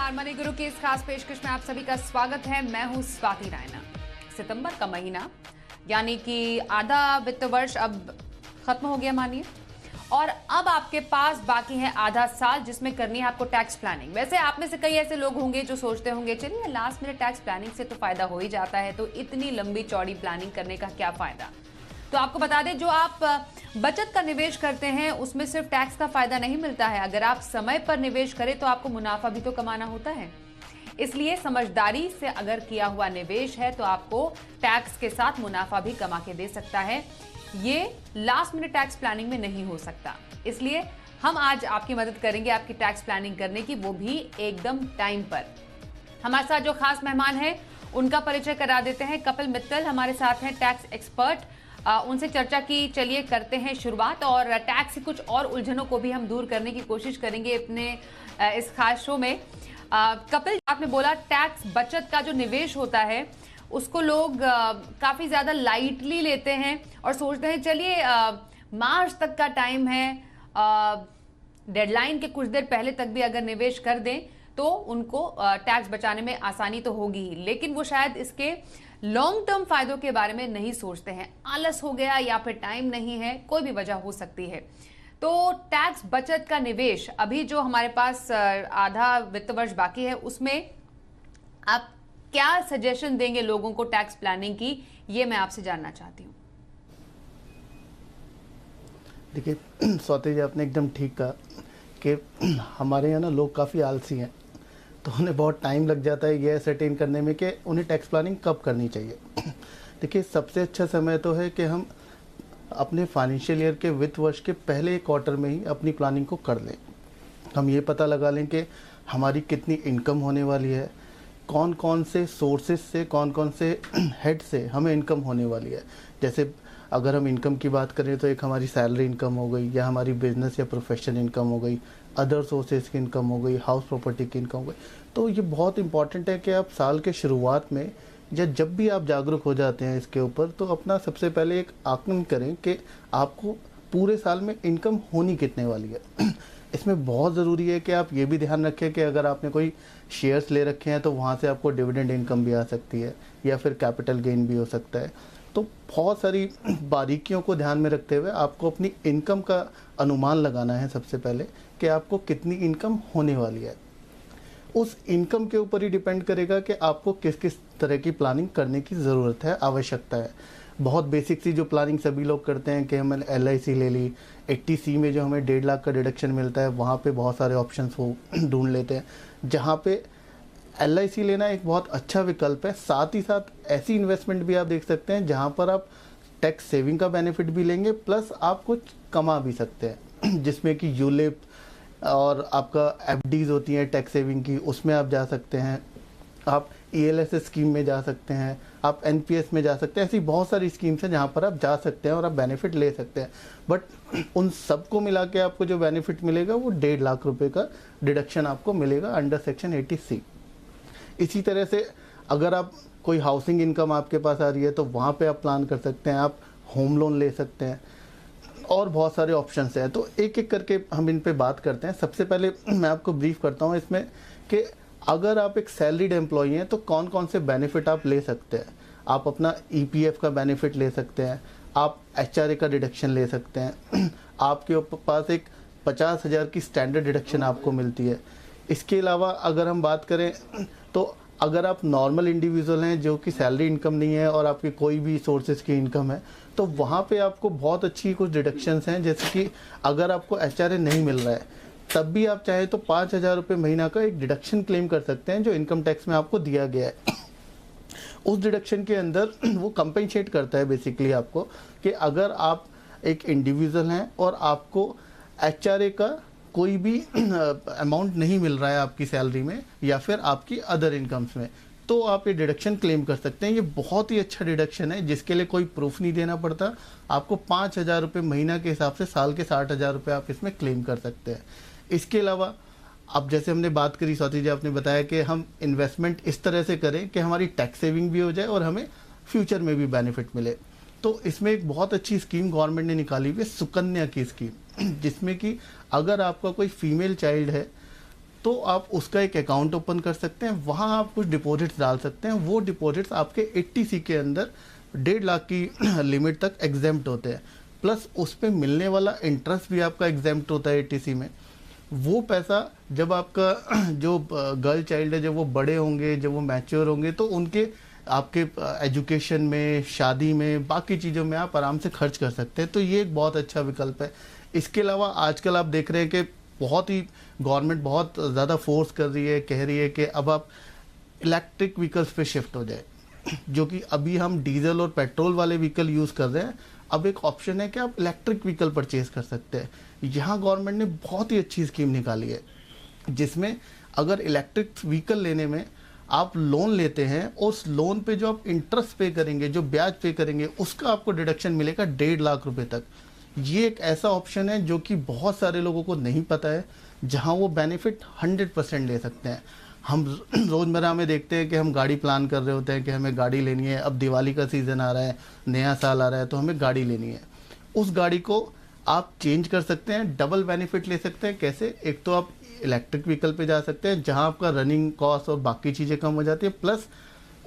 नमस्कार। मनी गुरु की इस खास पेशकश में आप सभी का स्वागत है। मैं हूं स्वाति रायना। सितंबर का महीना यानी कि आधा वित्त वर्ष अब खत्म हो गया मानिए, और अब आपके पास बाकी है आधा साल जिसमें करनी है आपको टैक्स प्लानिंग। वैसे आप में से कई ऐसे लोग होंगे जो सोचते होंगे चलिए लास्ट मिनट टैक्स प्लानिंग से तो फायदा हो ही जाता है, तो इतनी लंबी चौड़ी प्लानिंग करने का क्या फायदा। तो आपको बता दें, जो आप बचत का निवेश करते हैं उसमें सिर्फ टैक्स का फायदा नहीं मिलता है। अगर आप समय पर निवेश करें तो आपको मुनाफा भी तो कमाना होता है। इसलिए समझदारी से अगर किया हुआ निवेश है तो आपको टैक्स के साथ मुनाफा भी कमा के दे सकता है। ये लास्ट मिनट टैक्स प्लानिंग में नहीं हो सकता। इसलिए हम आज आपकी मदद करेंगे आपकी टैक्स प्लानिंग करने की, वो भी एकदम टाइम पर। हमारे साथ जो खास मेहमान हैं उनका परिचय करा देते हैं। कपिल मित्तल हमारे साथ हैं, टैक्स एक्सपर्ट। उनसे चर्चा की चलिए करते हैं शुरुआत, और टैक्स की कुछ और उलझनों को भी हम दूर करने की कोशिश करेंगे अपने इस खास शो में। कपिल, आपने बोला टैक्स बचत का जो निवेश होता है उसको लोग काफी ज्यादा लाइटली लेते हैं और सोचते हैं चलिए मार्च तक का टाइम है, डेडलाइन के कुछ देर पहले तक भी अगर निवेश कर दें तो उनको टैक्स बचाने में आसानी तो होगी ही, लेकिन वो शायद इसके लॉन्ग टर्म फायदों के बारे में नहीं सोचते हैं। आलस हो गया या फिर टाइम नहीं है, कोई भी वजह हो सकती है। तो टैक्स बचत का निवेश अभी जो हमारे पास आधा वित्त वर्ष बाकी है उसमें आप क्या सजेशन देंगे लोगों को टैक्स प्लानिंग की, ये मैं आपसे जानना चाहती हूँ। देखिए स्वाति जी, आपने एकदम ठीक कहा कि हमारे यहाँ ना लोग काफ़ी आलसी हैं, तो उन्हें बहुत टाइम लग जाता है ये असरटेन करने में कि उन्हें टैक्स प्लानिंग कब करनी चाहिए। देखिए सबसे अच्छा समय तो है कि हम अपने फाइनेंशियल ईयर के वित्त वर्ष के पहले क्वार्टर में ही अपनी प्लानिंग को कर लें। हम ये पता लगा लें कि हमारी कितनी इनकम होने वाली है, कौन कौन से सोर्सेज से, कौन कौन से हेड से हमें इनकम होने वाली है। जैसे अगर हम इनकम की बात करें तो एक हमारी सैलरी इनकम हो गई, या हमारी बिजनेस या प्रोफेशनल इनकम हो गई, अदर सोर्सेज की इनकम हो गई, हाउस प्रॉपर्टी की इनकम हो गई। तो ये बहुत इंपॉर्टेंट है कि आप साल के शुरुआत में या जब भी आप जागरूक हो जाते हैं इसके ऊपर, तो अपना सबसे पहले एक आकलन करें कि आपको पूरे साल में इनकम होनी कितने वाली है। इसमें बहुत ज़रूरी है कि आप ये भी ध्यान रखें कि अगर आपने कोई शेयर्स ले रखे हैं तो वहाँ से आपको डिविडेंड इनकम भी आ सकती है या फिर कैपिटल गेन भी हो सकता है। तो बहुत सारी बारीकियों को ध्यान में रखते हुए आपको अपनी इनकम का अनुमान लगाना है सबसे पहले कि आपको कितनी इनकम होने वाली है। उस इनकम के ऊपर ही डिपेंड करेगा कि आपको किस किस तरह की प्लानिंग करने की ज़रूरत है, आवश्यकता है। बहुत बेसिक सी जो प्लानिंग सभी लोग करते हैं कि हमने LIC ले ली, 80C में जो हमें 1.5 लाख का डिडक्शन मिलता है, वहाँ पे बहुत सारे ऑप्शंस वो ढूंढ लेते हैं, जहाँ पे LIC लेना एक बहुत अच्छा विकल्प है। साथ ही साथ ऐसी इन्वेस्टमेंट भी आप देख सकते हैं जहाँ पर आप टैक्स सेविंग का बेनिफिट भी लेंगे, प्लस आप कुछ कमा भी सकते हैं, जिसमें कि यूलिप और आपका FDs होती हैं टैक्स सेविंग की, उसमें आप जा सकते हैं। आप ELSS स्कीम में जा सकते हैं, आप NPS में जा सकते हैं। ऐसी बहुत सारी स्कीम्स हैं जहाँ पर आप जा सकते हैं और आप बेनिफिट ले सकते हैं। बट उन सबको मिला के आपको जो बेनिफिट मिलेगा वो 1.5 लाख रुपए का डिडक्शन आपको मिलेगा अंडर सेक्शन 80C। इसी तरह से अगर आप कोई हाउसिंग इनकम आपके पास आ रही है तो वहाँ पे आप प्लान कर सकते हैं, आप होम लोन ले सकते हैं, और बहुत सारे ऑप्शंस हैं। तो एक एक करके हम इन पे बात करते हैं। सबसे पहले मैं आपको ब्रीफ करता हूँ इसमें कि अगर आप एक सैलरीड एम्प्लॉई हैं तो कौन कौन से बेनिफिट आप ले सकते हैं। आप अपना EPF का बेनिफिट ले सकते हैं, आप HRA का डिडक्शन ले सकते हैं, आपके पास एक 50,000 की स्टैंडर्ड डिडक्शन आपको मिलती है। इसके अलावा अगर हम बात करें तो अगर आप नॉर्मल इंडिविजुअल हैं जो कि सैलरी इनकम नहीं है और आपकी कोई भी सोर्सेज की इनकम है, तो वहाँ पे आपको बहुत अच्छी कुछ डिडक्शंस हैं। जैसे कि अगर आपको HRA नहीं मिल रहा है तब भी आप चाहे तो 5,000 रुपये महीना का एक डिडक्शन क्लेम कर सकते हैं जो इनकम टैक्स में आपको दिया गया है। उस डिडक्शन के अंदर वो कंपेंसेट करता है बेसिकली आपको कि अगर आप एक इंडिविजुअल हैं और आपको HRA का कोई भी अमाउंट नहीं मिल रहा है आपकी सैलरी में या फिर आपकी अदर इनकम्स में, तो आप ये डिडक्शन क्लेम कर सकते हैं। ये बहुत ही अच्छा डिडक्शन है जिसके लिए कोई प्रूफ नहीं देना पड़ता। आपको 5,000 रुपये महीना के हिसाब से साल के 60,000 रुपये आप इसमें क्लेम कर सकते हैं। इसके अलावा अब जैसे हमने बात करी, स्वाति जी आपने बताया कि हम इन्वेस्टमेंट इस तरह से करें कि हमारी टैक्स सेविंग भी हो जाए और हमें फ्यूचर में भी बेनिफिट मिले। तो इसमें एक बहुत अच्छी स्कीम गवर्नमेंट ने निकाली हुई है, सुकन्या की स्कीम, जिसमें कि अगर आपका कोई फीमेल चाइल्ड है तो आप उसका एक अकाउंट ओपन कर सकते हैं, वहाँ आप कुछ डिपॉजिट्स डाल सकते हैं। वो डिपॉजिट्स आपके 80C के अंदर 1.5 लाख की लिमिट तक एग्जेम्प्ट होते हैं, प्लस उस पर मिलने वाला इंटरेस्ट भी आपका एग्जेम्प्ट होता है 80C में। वो पैसा जब आपका जो गर्ल चाइल्ड है, जब वो बड़े होंगे, जब वो मैच्योर होंगे, तो उनके आपके एजुकेशन में, शादी में, बाकी चीज़ों में आप आराम से खर्च कर सकते हैं। तो ये एक बहुत अच्छा विकल्प है। इसके अलावा आजकल आप देख रहे हैं कि बहुत ही गवर्नमेंट बहुत ज़्यादा फोर्स कर रही है, कह रही है कि अब आप इलेक्ट्रिक व्हीकल्स पे शिफ्ट हो जाए। जो कि अभी हम डीजल और पेट्रोल वाले व्हीकल यूज़ कर रहे हैं, अब एक ऑप्शन है कि आप इलेक्ट्रिक व्हीकल परचेज कर सकते हैं। यहाँ गवर्नमेंट ने बहुत ही अच्छी स्कीम निकाली है, जिसमें अगर इलेक्ट्रिक व्हीकल लेने में आप लोन लेते हैं, उस लोन पे जो आप इंटरेस्ट पे करेंगे, जो ब्याज पे करेंगे, उसका आपको डिडक्शन मिलेगा 1.5 लाख रुपए तक। ये एक ऐसा ऑप्शन है जो कि बहुत सारे लोगों को नहीं पता है, जहां वो बेनिफिट 100% ले सकते हैं। हम रोज़मर्रा में देखते हैं कि हम गाड़ी प्लान कर रहे होते हैं कि हमें गाड़ी लेनी है, अब दिवाली का सीज़न आ रहा है, नया साल आ रहा है, तो हमें गाड़ी लेनी है। उस गाड़ी को आप चेंज कर सकते हैं, डबल बेनिफिट ले सकते हैं। कैसे? एक तो आप इलेक्ट्रिक व्हीकल पे जा सकते हैं, जहां आपका रनिंग कॉस्ट और बाकी चीज़ें कम हो जाती है, प्लस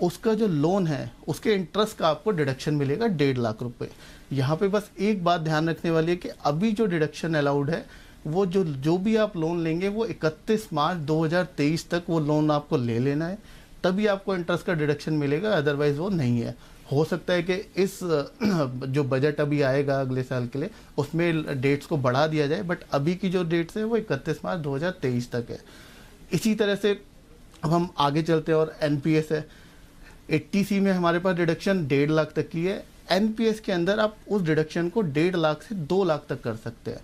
उसका जो लोन है उसके इंटरेस्ट का आपको डिडक्शन मिलेगा 1.5 लाख रुपए। यहाँ पे बस एक बात ध्यान रखने वाली है कि अभी जो डिडक्शन अलाउड है, वो जो भी आप लोन लेंगे वो 31 मार्च 2023 तक वो लोन आपको ले लेना है, तभी आपको इंटरेस्ट का डिडक्शन मिलेगा, अदरवाइज वो नहीं है। हो सकता है कि इस जो बजट अभी आएगा अगले साल के लिए, उसमें डेट्स को बढ़ा दिया जाए, बट अभी की जो डेट्स है वो 31 मार्च 2023 तक है। इसी तरह से अब हम आगे चलते हैं, और एनपीएस है। 80C में हमारे पास डिडक्शन 1.5 लाख तक की है। एनपीएस के अंदर आप उस डिडक्शन को 1.5 लाख से 2 लाख तक कर सकते हैं।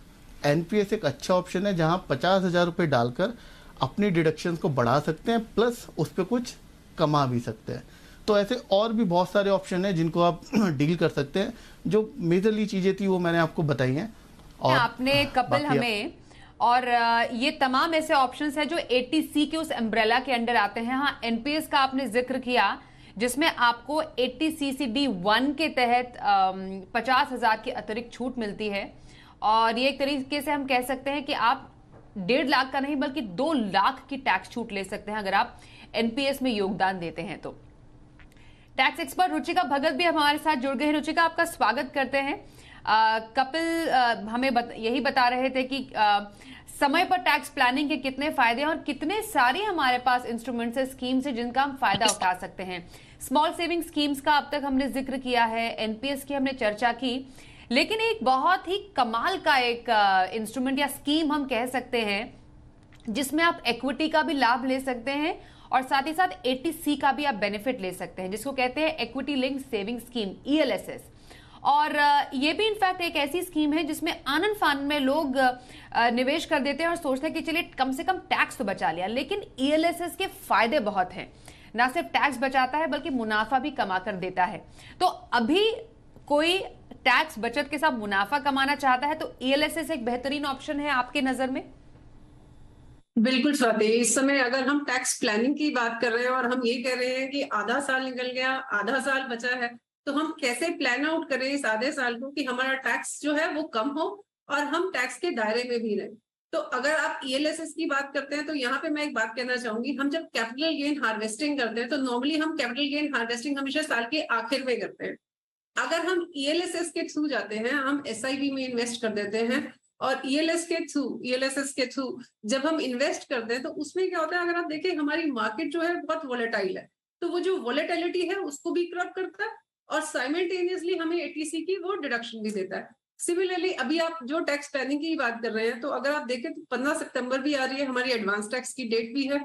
एनपीएस एक अच्छा ऑप्शन है जहां 50,000 रुपये डालकर अपनी डिडक्शन को बढ़ा सकते हैं, प्लस उस पर कुछ कमा भी सकते हैं। तो ऐसे और भी बहुत सारे ऑप्शन हैं जिनको आप डील कर सकते हैं। जो मेजरली चीज़ें थी वो मैंने आपको बताई हैं। और आपने कपिल हमें और ये तमाम ऐसे ऑप्शंस हैं जो 80C के उस अम्ब्रेला के अंडर आते हैं। हाँ, एनपीएस का आपने जिक्र किया, जिसमें आपको 80CCD1 के तहत 50,000 की अतिरिक्त छूट मिलती है। और ये एक तरीके से हम कह सकते हैं कि आप 1.5 लाख का नहीं बल्कि 2 लाख की टैक्स छूट ले सकते हैं अगर आप एनपीएस में योगदान देते हैं तो। टैक्स एक्सपर्ट रुचिका भगत भी हमारे साथ जुड़ गए हैं। रुचिका, आपका स्वागत करते हैं। कपिल हमें यही बता रहे थे कि समय पर टैक्स प्लानिंग के कितने फायदे हैं और कितने सारे हमारे पास इंस्ट्रूमेंट्स है, स्कीम्स है जिनका हम फायदा उठा सकते हैं। स्मॉल सेविंग स्कीम्स का अब तक हमने जिक्र किया है, एनपीएस की हमने चर्चा की, लेकिन एक बहुत ही कमाल का एक इंस्ट्रूमेंट या स्कीम हम कह सकते हैं जिसमें आप इक्विटी का भी लाभ ले सकते हैं और साथ ही साथ 80C का भी आप बेनिफिट ले सकते हैं, जिसको कहते हैं equity linked saving scheme, ELSS। और ये भी इनफैक्ट एक ऐसी स्कीम है जिसमें आनंद फानंद में लोग निवेश कर देते हैं और सोचते हैं कि चलिए कम से कम टैक्स तो बचा लिया, लेकिन ELSS के फायदे बहुत हैं। ना सिर्फ टैक्स बचाता है बल्कि मुनाफा भी कमा कर देता है। तो अभी कोई टैक्स बचत के साथ मुनाफा कमाना चाहता है तो ELSS एक बेहतरीन ऑप्शन है आपके नजर में? बिल्कुल स्वाति, इस समय अगर हम टैक्स प्लानिंग की बात कर रहे हैं और हम ये कह रहे हैं कि आधा साल निकल गया, आधा साल बचा है, तो हम कैसे प्लान आउट करें इस आधे साल को कि हमारा टैक्स जो है वो कम हो और हम टैक्स के दायरे में भी रहें। तो अगर आप ELSS की बात करते हैं तो यहाँ पे मैं एक बात कहना चाहूंगी, हम जब कैपिटल गेन हार्वेस्टिंग करते हैं तो नॉर्मली हम कैपिटल गेन हार्वेस्टिंग हमेशा साल के आखिर में करते हैं। अगर हम ELSS के थ्रू जाते हैं, हम SIP में इन्वेस्ट कर देते हैं और ELSS के थ्रू जब हम इन्वेस्ट करते हैं तो उसमें क्या होता है, अगर आप देखें हमारी मार्केट जो है बहुत वॉलेटाइल है, तो वो जो वॉलेटिलिटी है उसको भी क्रब करता है और साइमल्टेनियसली हमें 80C की वो डिडक्शन भी देता है। सिमिलरली अभी आप जो टैक्स प्लानिंग की बात कर रहे हैं, तो अगर आप देखें तो 15 सितंबर भी आ रही है, हमारी एडवांस टैक्स की डेट भी है।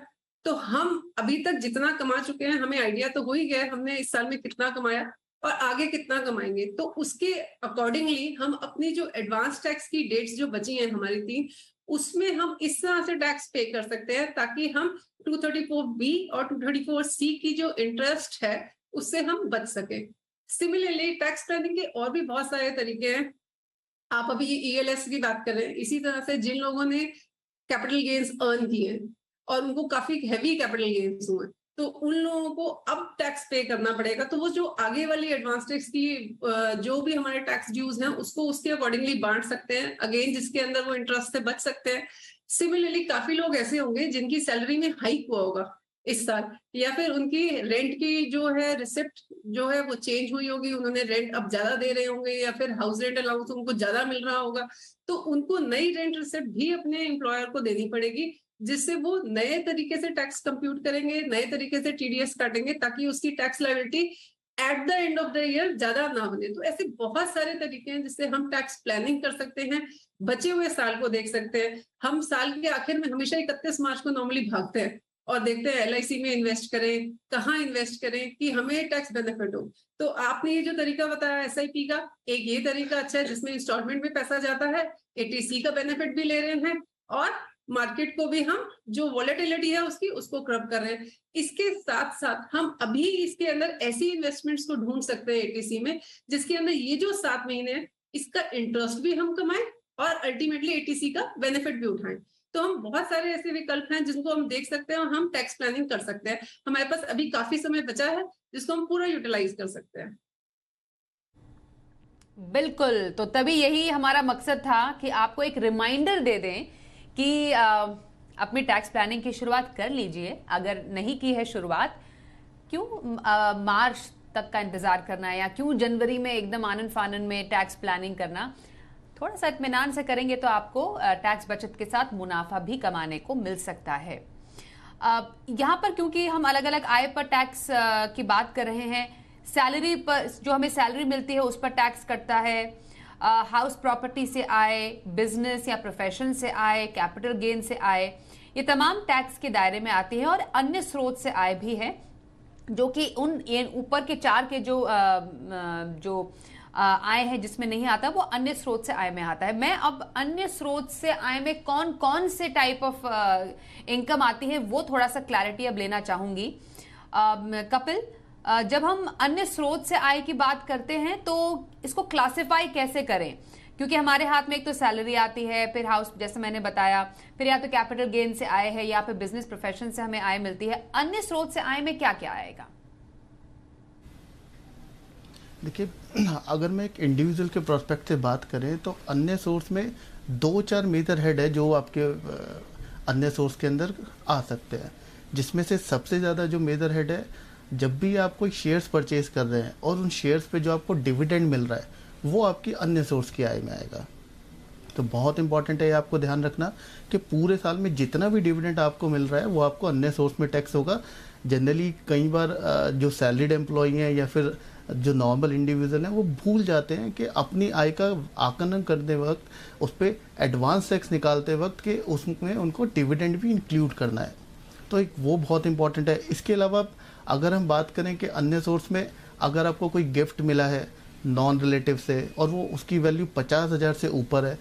तो हम अभी तक जितना कमा चुके हैं, हमें आइडिया तो हो ही गया है हमने इस साल में कितना कमाया और आगे कितना कमाएंगे। तो उसके अकॉर्डिंगली हम अपनी जो एडवांस टैक्स की डेट्स जो बची हैं हमारी 3, उसमें हम इस तरह से टैक्स पे कर सकते हैं ताकि हम 234B और 234C की जो इंटरेस्ट है उससे हम बच सके। सिमिलरली टैक्स प्लानिंग के और भी बहुत सारे तरीके हैं। आप अभी ELS की बात कर रहे हैं, इसी तरह से जिन लोगों ने कैपिटल गेन्स अर्न किए हैं और उनको काफी हैवी कैपिटल गेन्स हुए, तो उन लोगों को अब टैक्स पे करना पड़ेगा। तो वो जो आगे वाली एडवांस टैक्स की जो भी हमारे टैक्स ड्यूज हैं उसको उसके अकॉर्डिंगली बांट सकते हैं, अगेन जिसके अंदर वो इंटरेस्ट से बच सकते हैं। सिमिलरली काफी लोग ऐसे होंगे जिनकी सैलरी में हाइक हुआ होगा इस साल, या फिर उनकी रेंट की जो है रिसिप्ट जो है वो चेंज हुई होगी, उन्होंने रेंट अब ज्यादा दे रहे होंगे, या फिर हाउस रेंट अलाउंस उनको ज्यादा मिल रहा होगा, तो उनको नई रेंट रिसिप्ट भी अपने एम्प्लॉयर को देनी पड़ेगी, जिससे वो नए तरीके से टैक्स कंप्यूट करेंगे, नए तरीके से टीडीएस काटेंगे, ताकि उसकी tax liability at the end of the year ज्यादा ना बने। तो ऐसे बहुत सारे तरीके हैं जिससे हम टैक्स प्लानिंग कर सकते हैं, बचे हुए साल को देख सकते हैं। हम साल के आखिर में हमेशा 31 मार्च को नॉर्मली भागते हैं और देखते हैं एलआईसी में इन्वेस्ट करें, कहाँ इन्वेस्ट करें कि हमें टैक्स बेनिफिट हो। तो आपने ये जो तरीका बताया एसआईपी का, एक ये तरीका अच्छा है जिसमें इंस्टॉलमेंट में पैसा जाता है, एटीसी का बेनिफिट भी ले रहे हैं, और मार्केट को भी हम जो वॉलेटिलिटी है उसकी उसको क्रब कर रहे हैं। इसके साथ साथ हम अभी इसके अंदर ऐसी इन्वेस्टमेंट्स को ढूंढ सकते हैं एटीसी में, जिसके अंदर ये जो 7 महीने है इसका इंटरेस्ट भी हम कमाएं और अल्टीमेटली एटीसी का बेनिफिट भी उठाएं। तो हम बहुत सारे ऐसे विकल्प हैं जिनको हम देख सकते हैं और हम टैक्स प्लानिंग कर सकते हैं। हमारे पास अभी काफी समय बचा है जिसको हम पूरा यूटिलाइज कर सकते हैं। बिल्कुल, तो तभी यही हमारा मकसद था कि आपको एक रिमाइंडर दे दें कि अपनी टैक्स प्लानिंग की शुरुआत कर लीजिए। अगर नहीं की है शुरुआत, क्यों मार्च तक का इंतजार करना है, या क्यों जनवरी में एकदम आनन फानन में टैक्स प्लानिंग करना। थोड़ा सा इत्मीनान से करेंगे तो आपको टैक्स बचत के साथ मुनाफा भी कमाने को मिल सकता है। यहाँ पर क्योंकि हम अलग अलग आय पर टैक्स की बात कर रहे हैं, सैलरी पर जो हमें सैलरी मिलती है उस पर टैक्स कटता है, हाउस प्रॉपर्टी से आय, बिजनेस या प्रोफेशन से आय, कैपिटल गेन से आय, ये तमाम टैक्स के दायरे में आती है। और अन्य स्रोत से आय भी है जो कि उन ऊपर के 4 के जो आय है जिसमें नहीं आता, वो अन्य स्रोत से आय में आता है। मैं अब अन्य स्रोत से आय में कौन कौन से टाइप ऑफ इनकम आती है वो थोड़ा सा क्लैरिटी अब लेना चाहूंगी। कपिल, जब हम अन्य स्रोत से आय की बात करते हैं तो इसको क्लासिफाई कैसे करें? क्योंकि हमारे हाथ में एक तो सैलरी आती है, फिर हाउस जैसे मैंने बताया, फिर या तो कैपिटल गेन से आय है, या फिर बिजनेस प्रोफेशन से हमें आय मिलती है। अन्य स्रोत से आय में क्या क्या आएगा? देखिए, अगर मैं एक इंडिविजुअल के प्रोस्पेक्ट से बात करें तो अन्य सोर्स में 2-4 मेजर हेड है जो आपके अन्य सोर्स के अंदर आ सकते हैं, जिसमें से सबसे ज़्यादा जो मेजर हेड है, जब भी आप कोई शेयर्स परचेज कर रहे हैं और उन शेयर्स पे जो आपको डिविडेंड मिल रहा है वो आपकी अन्य सोर्स की आय में आएगा। तो बहुत इंपॉर्टेंट है ये आपको ध्यान रखना कि पूरे साल में जितना भी डिविडेंड आपको मिल रहा है वो आपको अन्य सोर्स में टैक्स होगा। जनरली कई बार जो सैलरीड एम्प्लॉई हैं या फिर जो नॉर्मल इंडिविजुअल हैं वो भूल जाते हैं कि अपनी आय का आकलन करते वक्त उस पर एडवांस टैक्स निकालते वक्त कि उसमें उनको डिविडेंड भी इंक्लूड करना है। तो एक वो बहुत इंपॉर्टेंट है। इसके अलावा अगर हम बात करें कि अन्य सोर्स में अगर आपको कोई गिफ्ट मिला है नॉन रिलेटिव से और वो उसकी वैल्यू 50,000 से ऊपर है,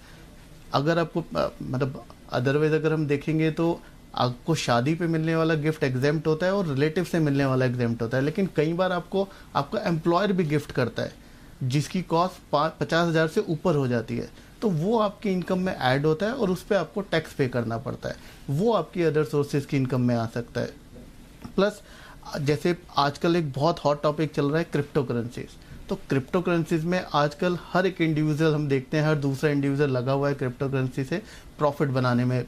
अगर आपको मतलब अदरवाइज अगर हम देखेंगे तो आपको शादी पे मिलने वाला गिफ्ट एग्जेम्प्ट होता है और रिलेटिव से मिलने वाला एग्जेम्प्ट होता है, लेकिन कई बार आपको आपका एम्प्लॉयर भी गिफ्ट करता है जिसकी कॉस्ट 50,000 से ऊपर हो जाती है, तो वो आपकी इनकम में ऐड होता है और उस पर आपको टैक्स पे करना पड़ता है। वो आपकी अदर सोर्सेज की इनकम में आ सकता है। प्लस जैसे आजकल एक बहुत हॉट टॉपिक चल रहा है क्रिप्टो करेंसीज, तो क्रिप्टो करेंसीज में आजकल हर एक इंडिविजुअल हम देखते हैं हर दूसरा इंडिविजुअल लगा हुआ है क्रिप्टो करेंसी से प्रॉफिट बनाने में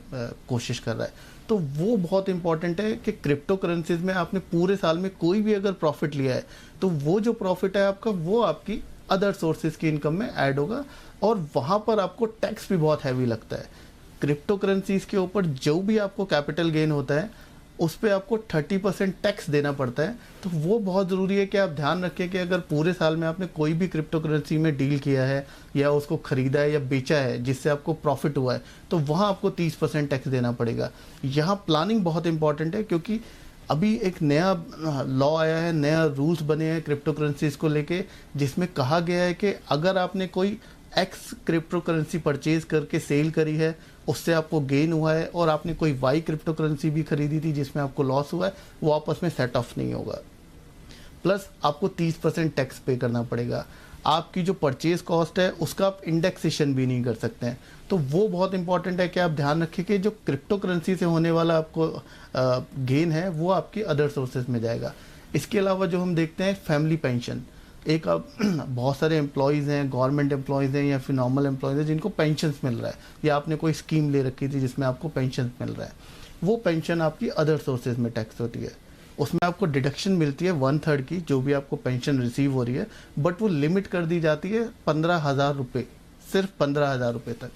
कोशिश कर रहा है। तो वो बहुत इंपॉर्टेंट है कि क्रिप्टो करेंसीज में आपने पूरे साल में कोई भी अगर प्रॉफिट लिया है तो वो जो प्रॉफिट है आपका वो आपकी अदर सोर्सेज की इनकम में ऐड होगा और वहाँ पर आपको टैक्स भी बहुत हैवी लगता है। क्रिप्टो करेंसीज के ऊपर जो भी आपको कैपिटल गेन होता है उस पर आपको 30% टैक्स देना पड़ता है। तो वो बहुत ज़रूरी है कि आप ध्यान रखें कि अगर पूरे साल में आपने कोई भी क्रिप्टो करेंसी में डील किया है या उसको ख़रीदा है या बेचा है जिससे आपको प्रॉफिट हुआ है तो वहाँ आपको 30% टैक्स देना पड़ेगा। यहाँ प्लानिंग बहुत इंपॉर्टेंट है क्योंकि अभी एक नया लॉ आया है, नया रूल्स बने हैं क्रिप्टो करेंसीज को लेके, जिसमें कहा गया है कि अगर आपने कोई एक्स क्रिप्टो करेंसी परचेज करके सेल करी है उससे आपको गेन हुआ है और आपने कोई वाई क्रिप्टो करेंसी भी खरीदी थी जिसमें आपको लॉस हुआ है, वो आपस में सेट ऑफ नहीं होगा। प्लस आपको 30% टैक्स पे करना पड़ेगा। आपकी जो परचेज कॉस्ट है उसका आप इंडेक्सेशन भी नहीं कर सकते हैं। तो वो बहुत इंपॉर्टेंट है कि आप ध्यान रखें कि जो क्रिप्टो करेंसी से होने वाला आपको गेन है वो आपकी अदर सोर्सेज में जाएगा। इसके अलावा जो हम देखते हैं फैमिली पेंशन, एक अब बहुत सारे एम्प्लॉयज़ हैं, गवर्नमेंट एम्प्लॉयज़ हैं या फिर नॉर्मल एम्प्लॉयज़ हैं जिनको पेंशन्स मिल रहा है, या आपने कोई स्कीम ले रखी थी जिसमें आपको पेंशन मिल रहा है, वो पेंशन आपकी अदर सोर्सेज में टैक्स होती है। उसमें आपको डिडक्शन मिलती है 1/3 की जो भी आपको पेंशन रिसीव हो रही है, बट वो लिमिट कर दी जाती है 15,000 रुपये, सिर्फ 15,000 रुपये तक।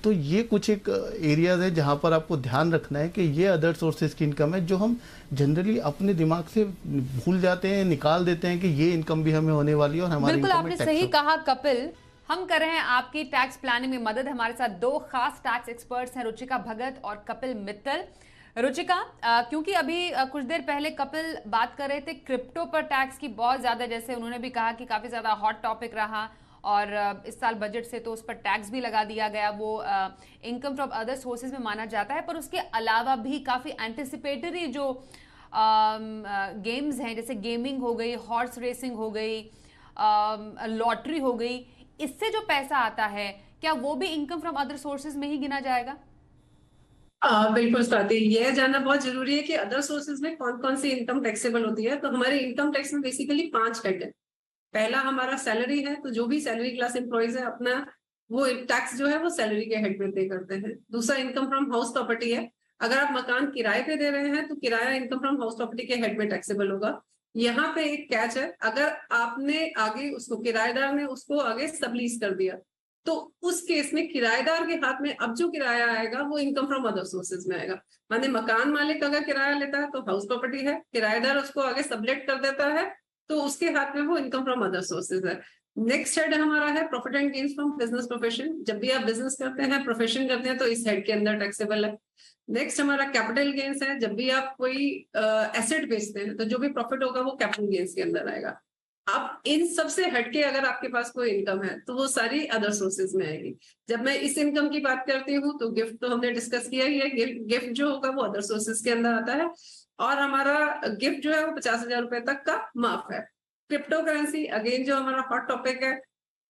तो ये कुछ एक एरियाज है जहाँ पर आपको ध्यान रखना है कि ये अदर सोर्सेज की इनकम है जो हम जनरली अपने दिमाग से भूल जाते हैं, निकाल देते हैं कि ये इनकम भी हमें होने वाली है और हमारी बिल्कुल इनकम आपने में टैक्स सही कहा कपिल। हम कर रहे हैं आपकी टैक्स प्लानिंग में मदद। हमारे साथ दो खास टैक्स एक्सपर्ट्स हैं, रुचिका भगत और कपिल मित्तल। रुचिका, क्योंकि अभी कुछ देर पहले कपिल बात कर रहे थे क्रिप्टो पर टैक्स की, बहुत ज्यादा, जैसे उन्होंने भी कहा कि काफी ज्यादा हॉट टॉपिक रहा और इस साल बजट से तो उस पर टैक्स भी लगा दिया गया, वो इनकम फ्रॉम अदर सोर्सेज में माना जाता है। पर उसके अलावा भी काफी एंटिसिपेटरी जो गेम्स हैं, जैसे गेमिंग हो गई, हॉर्स रेसिंग हो गई, लॉटरी हो गई, इससे जो पैसा आता है क्या वो भी इनकम फ्रॉम अदर सोर्सेज में ही गिना जाएगा? बिल्कुल स्वाति, यह जानना बहुत जरूरी है कि अदर सोर्सेज में कौन कौन सी इनकम टैक्सेबल होती है। तो हमारे इनकम टैक्स में बेसिकली 5 हेड है। पहला हमारा सैलरी है, तो जो भी सैलरी क्लास एम्प्लॉयज है अपना वो टैक्स जो है वो सैलरी के हेड में पे करते हैं। दूसरा इनकम फ्रॉम हाउस प्रॉपर्टी है। अगर आप मकान किराए पे दे रहे हैं तो किराया इनकम फ्रॉम हाउस प्रॉपर्टी के हेड में टैक्सेबल होगा। यहाँ पे एक कैच है, अगर आपने आगे उसको किराएदार ने उसको आगे सबलीज कर दिया तो उस केस में किराएदार के हाथ में अब जो किराया आएगा वो इनकम फ्रॉम अदर सोर्सेज में आएगा। माने मकान मालिक अगर किराया लेता है तो हाउस प्रॉपर्टी है, किराएदार उसको आगे सबलेट कर देता है तो उसके हाथ में वो इनकम फ्रॉम अदर सोर्सेज है। नेक्स्ट हेड हमारा है profit and gains from business profession. जब भी आप बिजनेस करते हैं, प्रोफेशन करते हैं, तो इस हेड के अंदर टैक्सेबल है। नेक्स्ट हमारा कैपिटल गेन्स है। जब भी आप कोई एसेट बेचते हैं तो जो भी प्रॉफिट होगा वो कैपिटल गेन्स के अंदर आएगा। अब इन सब से हटके अगर आपके पास कोई इनकम है तो वो सारी अदर सोर्सेज में आएगी। जब मैं इस इनकम की बात करती हूँ तो गिफ्ट तो हमने डिस्कस किया ही है, गिफ्ट जो होगा वो अदर सोर्सेज के अंदर आता है और हमारा गिफ्ट जो है वो 50,000 रुपए तक का माफ है। क्रिप्टो करेंसी अगेन जो हमारा हॉट टॉपिक है।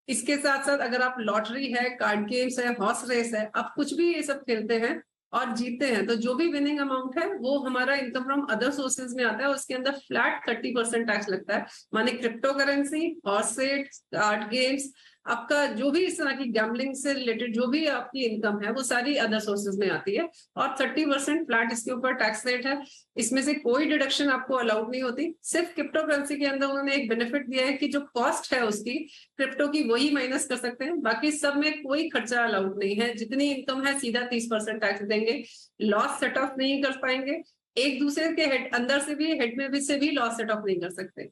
इसके साथ साथ अगर आप लॉटरी है, कार्ड गेम्स है, हॉर्स रेस है, आप कुछ भी ये सब खेलते हैं और जीतते हैं तो जो भी विनिंग अमाउंट है वो हमारा इनकम फ्रॉम अदर सोर्सेज में आता है। उसके अंदर फ्लैट 30% टैक्स लगता है। माने crypto currency, horse race, card games, आपका जो भी इस तरह की गैम्बलिंग से रिलेटेड जो भी आपकी इनकम है वो सारी अदर सोर्सेज में आती है और 30% फ्लैट इसके ऊपर टैक्स रेट है। इसमें से कोई डिडक्शन आपको अलाउड नहीं होती। सिर्फ क्रिप्टो करेंसी के अंदर उन्होंने एक बेनिफिट दिया है कि जो कॉस्ट है उसकी क्रिप्टो की वही माइनस कर सकते हैं, बाकी सब में कोई खर्चा अलाउड नहीं है। जितनी इनकम है सीधा 30% टैक्स देंगे, लॉस सेट ऑफ नहीं कर पाएंगे, एक दूसरे के हेड अंदर से भी हेड में भी से भी लॉस सेट ऑफ नहीं कर सकते।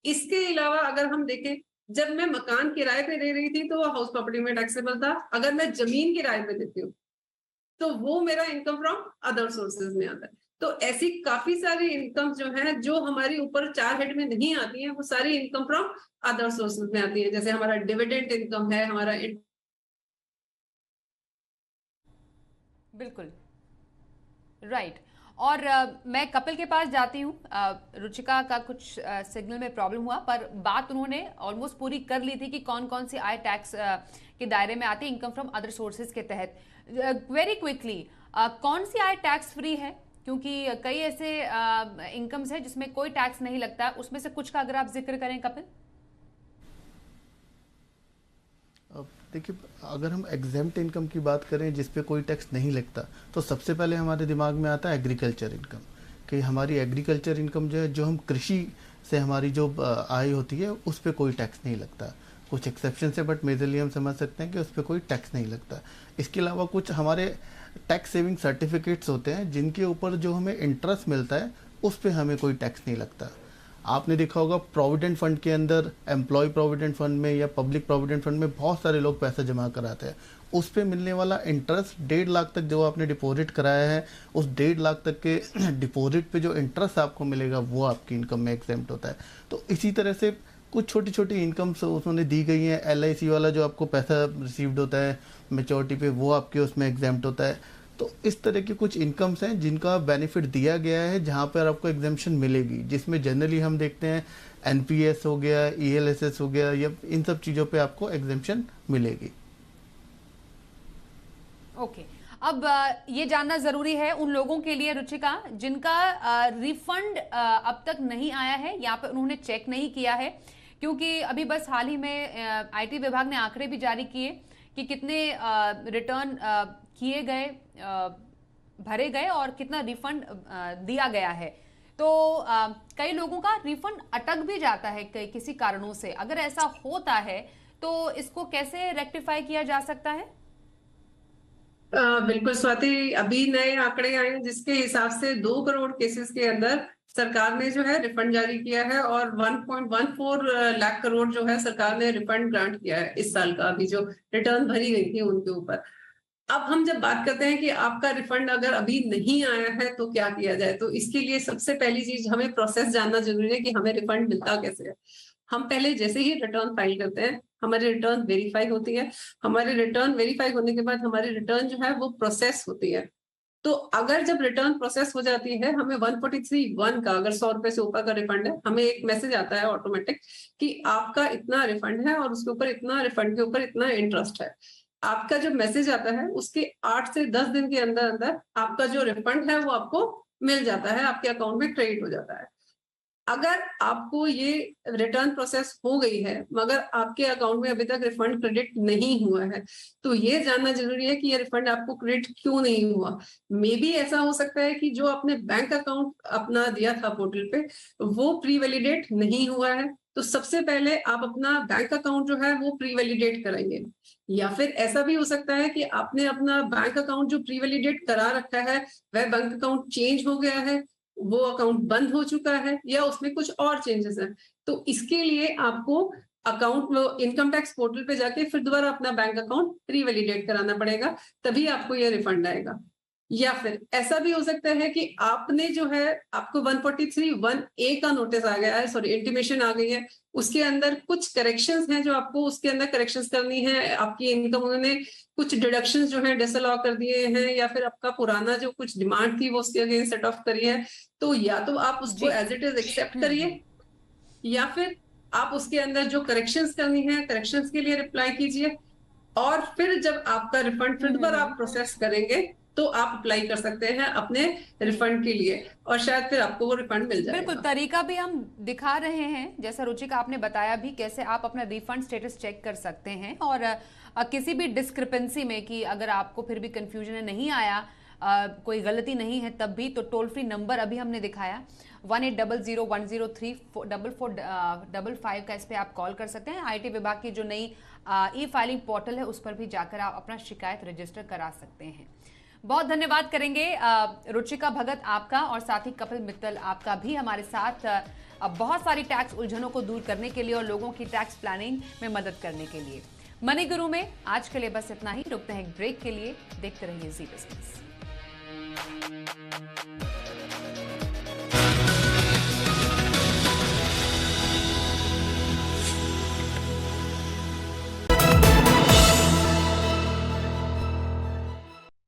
इसके अलावा अगर हम देखें, जब मैं मकान किराए पे दे रही थी तो वो हाउस प्रॉपर्टी में टैक्सेबल था। अगर मैं जमीन किराए पे देती हूँ तो वो मेरा इनकम फ्रॉम अदर सोर्सेज में आता है। तो ऐसी काफी सारी इनकम जो है जो हमारी ऊपर 4 हेड में नहीं आती है वो सारी इनकम फ्रॉम अदर सोर्सेज में आती है। जैसे हमारा डिविडेंड इनकम है, हमारा बिल्कुल राइट। और मैं कपिल के पास जाती हूँ। रुचिका का कुछ सिग्नल में प्रॉब्लम हुआ, पर बात उन्होंने ऑलमोस्ट पूरी कर ली थी कि कौन कौन सी आय टैक्स के दायरे में आती है इनकम फ्रॉम अदर सोर्सेज के तहत। वेरी क्विकली, कौन सी आय टैक्स फ्री है? क्योंकि कई ऐसे इनकम्स है जिसमें कोई टैक्स नहीं लगता, उसमें से कुछ का अगर आप जिक्र करें कपिल। देखिए, अगर हम एग्जेम्प्ट इनकम की बात करें जिस पे कोई टैक्स नहीं लगता तो सबसे पहले हमारे दिमाग में आता है एग्रीकल्चर इनकम, कि हमारी एग्रीकल्चर इनकम जो है, जो हम कृषि से हमारी जो आय होती है उस पर कोई टैक्स नहीं लगता। कुछ एक्सेप्शन है बट मेजरली हम समझ सकते हैं कि उस पर कोई टैक्स नहीं लगता। इसके अलावा कुछ हमारे टैक्स सेविंग सर्टिफिकेट्स होते हैं जिनके ऊपर जो हमें इंटरेस्ट मिलता है उस पर हमें कोई टैक्स नहीं लगता। आपने देखा होगा प्रोविडेंट फंड के अंदर, एम्प्लॉय प्रोविडेंट फंड में या पब्लिक प्रोविडेंट फंड में बहुत सारे लोग पैसा जमा कराते हैं। उस पे मिलने वाला इंटरेस्ट 1.5 लाख तक जो आपने डिपॉजिट कराया है, उस 1.5 लाख तक के डिपॉजिट पे जो इंटरेस्ट आपको मिलेगा वो आपकी इनकम में एग्जेम्प्ट होता है। तो इसी तरह से कुछ छोटी छोटी इनकम्स उसमें दी गई हैं। LIC वाला जो आपको पैसा रिसीव्ड होता है मैच्योरिटी पे, वो आपके उसमें एग्जेम्प्ट होता है। तो इस तरह की कुछ इनकम्स हैं जिनका बेनिफिट दिया गया है, जहाँ पर आपको एग्जाम्पशन मिलेगी, जिसमें जनरली हम देखते हैं एनपीएस हो गया, ईएलएसएस हो गया, या इन सब चीज़ों पे आपको एग्जाम्पशन मिलेगी। ओके अब ये जानना जरूरी है उन लोगों के लिए रुचिका जिनका रिफंड अब तक नहीं आया है या पे उन्होंने चेक नहीं किया है, क्योंकि अभी बस हाल ही में आईटी विभाग ने आंकड़े भी जारी किए कि कितने रिटर्न किए गए, भरे गए और कितना रिफंड दिया गया है। तो कई लोगों का रिफंड अटक भी जाता है किसी कारणों से। अगर ऐसा होता है तो इसको कैसे रेक्टिफाई किया जा सकता है? बिल्कुल स्वाति, अभी नए आंकड़े आए हैं जिसके हिसाब से 2 करोड़ केसेस के अंदर सरकार ने जो है रिफंड जारी किया है और 1.14 लाख करोड़ जो है सरकार ने रिफंड ग्रांट किया है इस साल का, अभी जो रिटर्न भरी गई थी उनके ऊपर। अब हम जब बात करते हैं कि आपका रिफंड अगर अभी नहीं आया है तो क्या किया जाए, तो इसके लिए सबसे पहली चीज हमें प्रोसेस जानना जरूरी है कि हमें रिफंड मिलता कैसे है। हम पहले जैसे ही रिटर्न फाइल करते हैं हमारी रिटर्न वेरीफाई होती है, हमारी रिटर्न वेरीफाई होने के बाद हमारी रिटर्न जो है वो प्रोसेस होती है। तो अगर जब रिटर्न प्रोसेस हो जाती है, हमें 143(1) का, अगर 100 रुपए से ऊपर का रिफंड है, हमें एक मैसेज आता है ऑटोमेटिक कि आपका इतना रिफंड है और उसके ऊपर इतना, रिफंड के ऊपर इतना इंटरेस्ट है। आपका जब मैसेज आता है उसके 8 से 10 दिन के अंदर अंदर आपका जो रिफंड है वो आपको मिल जाता है, आपके अकाउंट में क्रेडिट हो जाता है। अगर आपको ये रिटर्न प्रोसेस हो गई है मगर आपके अकाउंट में अभी तक रिफंड क्रेडिट नहीं हुआ है, तो ये जानना जरूरी है कि ये रिफंड आपको क्रेडिट क्यों नहीं हुआ। मे बी ऐसा हो सकता है कि जो आपने बैंक अकाउंट अपना दिया था पोर्टल पे वो प्री वैलिडेट नहीं हुआ है, तो सबसे पहले आप अपना बैंक अकाउंट जो है वो प्री वैलिडेट कराएंगे। या फिर ऐसा भी हो सकता है कि आपने अपना बैंक अकाउंट जो प्री वैलिडेट करा रखा है वह बैंक अकाउंट चेंज हो गया है, वो अकाउंट बंद हो चुका है या उसमें कुछ और चेंजेस हैं। तो इसके लिए आपको अकाउंट इनकम टैक्स पोर्टल पे जाके फिर दोबारा अपना बैंक अकाउंट रीवैलिडेट कराना पड़ेगा, तभी आपको ये रिफंड आएगा। या फिर ऐसा भी हो सकता है कि आपने जो है आपको 143(1)(a) का नोटिस आ गया है, सॉरी इंटीमेशन आ गई है, उसके अंदर कुछ करेक्शंस हैं जो आपको उसके अंदर करेक्शंस करनी है। आपकी इनकम उन्होंने कुछ डिडक्शंस जो है डिसअलाउ कर दिए हैं या फिर आपका पुराना जो कुछ डिमांड थी वो उसके अगेंस्ट सेट ऑफ करी है, तो या तो आप उसको एज इट इज एक्सेप्ट करिए या फिर आप उसके अंदर जो करेक्शंस करनी है करेक्शंस के लिए रिप्लाई कीजिए और फिर जब आपका रिफंड फिर दोबारा आप प्रोसेस करेंगे तो आप अप्लाई कर सकते हैं अपने रिफंड के लिए और शायद फिर आपको वो रिफंड मिल जाएगा। बिल्कुल, तरीका भी हम दिखा रहे हैं, जैसा रुचिका आपने बताया भी कैसे आप अपना रिफंड स्टेटस चेक कर सकते हैं और किसी भी डिस्क्रिपेंसी में कि अगर आपको फिर भी कंफ्यूजन है, नहीं आया, कोई गलती नहीं है, तब भी तो टोल फ्री नंबर अभी हमने दिखाया 1800-103-4455 का, इस पे आप कॉल कर सकते हैं। आईटी विभाग की जो नई ई फाइलिंग पोर्टल है उस पर भी जाकर आप अपना शिकायत रजिस्टर करा सकते हैं। बहुत धन्यवाद करेंगे रुचिका भगत आपका और साथ ही कपिल मित्तल आपका भी हमारे साथ बहुत सारी टैक्स उलझनों को दूर करने के लिए और लोगों की टैक्स प्लानिंग में मदद करने के लिए। मनी गुरु में आज के लिए बस इतना ही, रुकते हैं एक ब्रेक के लिए, देखते रहिए जी बिजनेस।